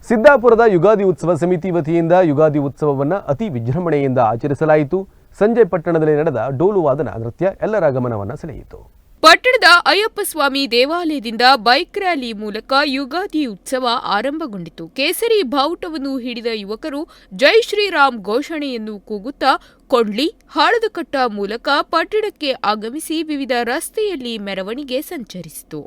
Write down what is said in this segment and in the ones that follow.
ಸಿದ್ದಾಪುರದ ಯುಗಾದಿ ಉತ್ಸವ ಸಮಿತಿ ವತಿಯಿಂದ ಯುಗಾದಿ ಉತ್ಸವವನ್ನು ಅತಿ ವಿಜೃಂಭಣೆಯಿಂದ ಆಚರಿಸಲಾಯಿತು. ಸಂಜೆ ಪಟ್ಟಣದಲ್ಲಿ ನಡೆದ ಡೋಲು ವಾದನ ನೃತ್ಯ ಎಲ್ಲರ ಗಮನವನ್ನು ಸೆಳೆಯಿತು. ಪಟ್ಟಣದ ಅಯ್ಯಪ್ಪ ಸ್ವಾಮಿ ದೇವಾಲಯದಿಂದ ಬೈಕ್ ರ್ಯಾಲಿ ಮೂಲಕ ಯುಗಾದಿ ಉತ್ಸವ ಆರಂಭಗೊಂಡಿತು. ಕೇಸರಿ ಬಾವುಟವನ್ನು ಹಿಡಿದ ಯುವಕರು ಜೈ ಶ್ರೀರಾಮ್ ಘೋಷಣೆಯನ್ನು ಕೂಗುತ್ತಾ ಕೊಂಡ್ಲಿ, ಹಾಳದಕಟ್ಟ ಮೂಲಕ ಪಟ್ಟಣಕ್ಕೆ ಆಗಮಿಸಿ ವಿವಿಧ ರಸ್ತೆಯಲ್ಲಿ ಮೆರವಣಿಗೆ ಸಂಚರಿಸಿತು.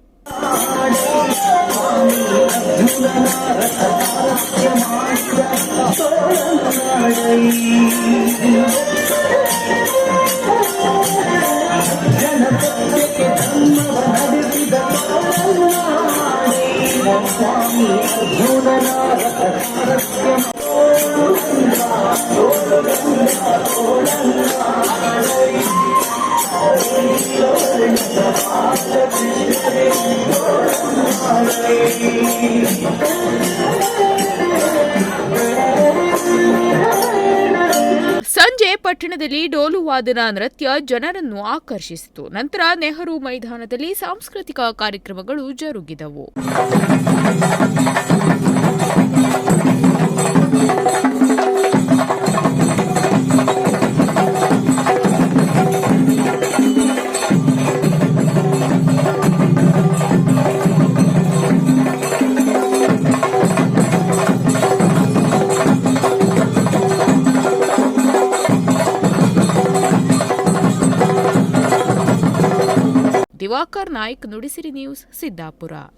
ಸಂಜೆ ಪಟ್ಟಣದಲ್ಲಿ ಡೋಲು ವಾದನ ನೃತ್ಯ ಜನರನ್ನು ಆಕರ್ಷಿಸಿತು. ನಂತರ ನೆಹರು ಮೈದಾನದಲ್ಲಿ ಸಾಂಸ್ಕೃತಿಕ ಕಾರ್ಯಕ್ರಮಗಳು ಜರುಗಿದವು. ದಿವಾಕರ್ ನಾಯ್ಕ್, ನುಡಿಸಿರಿ ನ್ಯೂಸ್, ಸಿದ್ದಾಪುರ.